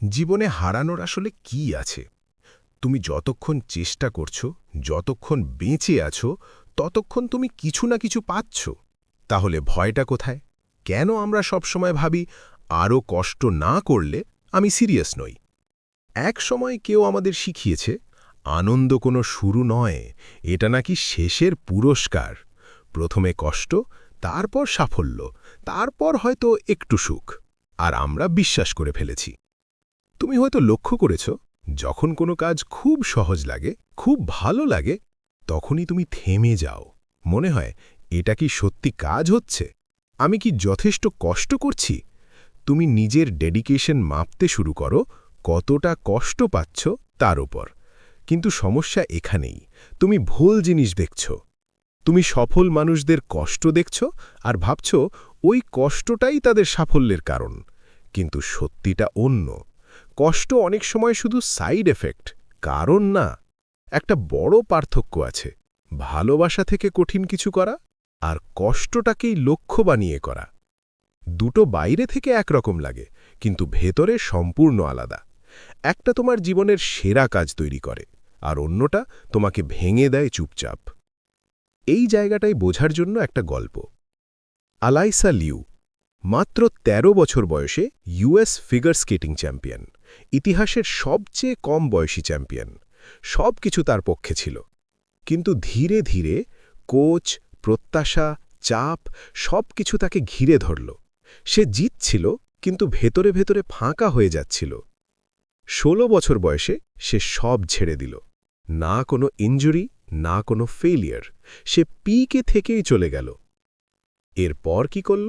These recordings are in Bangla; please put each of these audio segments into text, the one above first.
জীবনে হারানোর আসলে কি আছে? তুমি যতক্ষণ চেষ্টা করছো, যতক্ষণ বেঁচে আছো, ততক্ষণ তুমি কিছু না কিছু পাচ্ছ। তাহলে ভয়টা কোথায়? কেন আমরা সবসময় ভাবি আরও কষ্ট না করলে আমি সিরিয়াস নই? এক সময় কেউ আমাদের শিখিয়েছে, আনন্দ কোনো শুরু নয়, এটা নাকি শেষের পুরস্কার। প্রথমে কষ্ট, তারপর সাফল্য, তারপর হয়তো একটু সুখ। আর আমরা বিশ্বাস করে ফেলেছি। তুমি হয়তো লক্ষ্য করেছ, যখন কোনো কাজ খুব সহজ লাগে, খুব ভালো লাগে, তখনই তুমি থেমে যাও। মনে হয়, এটা কি সত্যি কাজ হচ্ছে? আমি কি যথেষ্ট কষ্ট করছি? তুমি নিজের ডেডিকেশন মাপতে শুরু করো, কতটা কষ্ট পাচ্ছ তার উপর। কিন্তু সমস্যা এখানেই, তুমি ভুল জিনিস দেখছ। তুমি সফল মানুষদের কষ্ট দেখছ আর ভাবছ ওই কষ্টটাই তাদের সাফল্যের কারণ। কিন্তু সত্যিটা অন্য। কষ্ট অনেক সময় শুধু সাইড এফেক্ট, কারণ না। একটা বড় পার্থক্য আছে, ভালোবাসা থেকে কঠিন কিছু করা আর কষ্টটাকেই লক্ষ্য বানিয়ে করা। দুটো বাইরে থেকে একরকম লাগে, কিন্তু ভেতরে সম্পূর্ণ আলাদা। একটা তোমার জীবনের সেরা কাজ তৈরি করে, আর অন্যটা তোমাকে ভেঙে দেয় চুপচাপ। এই জায়গাটাই বোঝার জন্য একটা গল্প। আলাইসা লিউ, মাত্র ১৩ বছর বয়সে ইউএস ফিগার স্কেটিং চ্যাম্পিয়ন, ইতিহাসের সবচেয়ে কম বয়সী চ্যাম্পিয়ন। সব কিছু তার পক্ষে ছিল। কিন্তু ধীরে ধীরে কোচ, প্রত্যাশা, চাপ সব কিছু তাকে ঘিরে ধরল। সে জিতছিল, কিন্তু ভেতরে ভেতরে ফাঁকা হয়ে যাচ্ছিল। ১৬ বছর বয়সে সে সব ছেড়ে দিল। না কোনো ইনজুরি, না কোনো ফেলিয়ার। সে পিকে থেকেই চলে গেল। এরপর কি করল?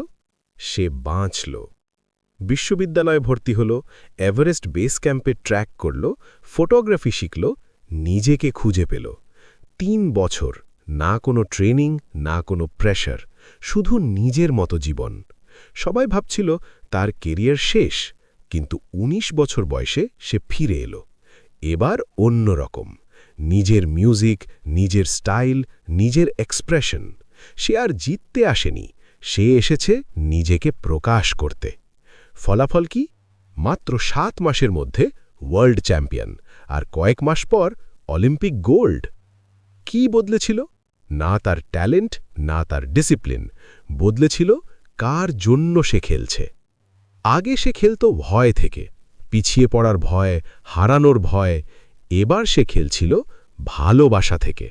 সে বাঁচল। বিশ্ববিদ্যালয়ে ভর্তি হল, এভারেস্ট বেস ক্যাম্পে ট্র্যাক করল, ফটোগ্রাফি শিখল, নিজেকে খুঁজে পেল। ৩ বছর, না কোনো ট্রেনিং, না কোনো প্রেশার, শুধু নিজের মতো জীবন। সবাই ভাবছিল তার কেরিয়ার শেষ, কিন্তু ১৯ বছর বয়সে সে ফিরে এলো। এবার অন্য রকম। নিজের মিউজিক, নিজের স্টাইল, নিজের এক্সপ্রেশন। সে আর জিততে আসেনি, সে এসেছে নিজেকে প্রকাশ করতে। ফলাফল কি? মাত্র ৭ মাসের মধ্যে ওয়ার্ল্ড চ্যাম্পিয়ন, আর কয়েক মাস পর অলিম্পিক গোল্ড। কি বদলেছিল? না তার ট্যালেন্ট, না তার ডিসিপ্লিন। বদলেছিল কার জন্য সে খেলছে। আগে সে খেলত ভয় থেকে, পিছিয়ে পড়ার ভয়, হারানোর ভয়। এবার সে খেলছিল ভালোবাসা থেকে।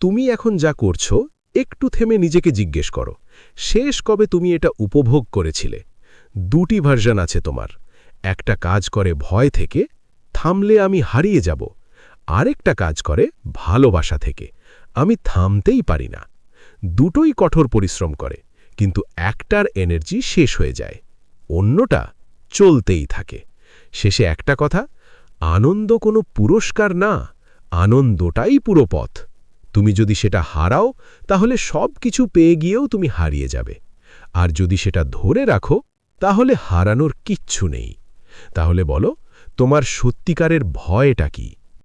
তুমি এখন যা করছো, একটু থেমে নিজেকে জিজ্ঞেস করো, শেষ কবে তুমি এটা উপভোগ করেছিলে? দুটি ভার্সন আছে তোমার। একটা কাজ করে ভয় থেকে, থামলে আমি হারিয়ে যাব। আরেকটা কাজ করে ভালোবাসা থেকে, আমি থামতেই পারি না। দুটোই কঠোর পরিশ্রম করে, কিন্তু একটার এনার্জি শেষ হয়ে যায়, অন্যটা চলতেই থাকে। শেষে একটা কথা, আনন্দ কোনো পুরস্কার না, আনন্দটাই পুরো পথ। তুমি যদি সেটা হারাও, তাহলে সব কিছু পেয়ে গিয়েও তুমি হারিয়ে যাবে। আর যদি সেটা ধরে রাখো, তাহলে হারানোর কিচ্ছু নেই। তাহলে বলো, তোমার সত্যিকারের ভয়টা কি?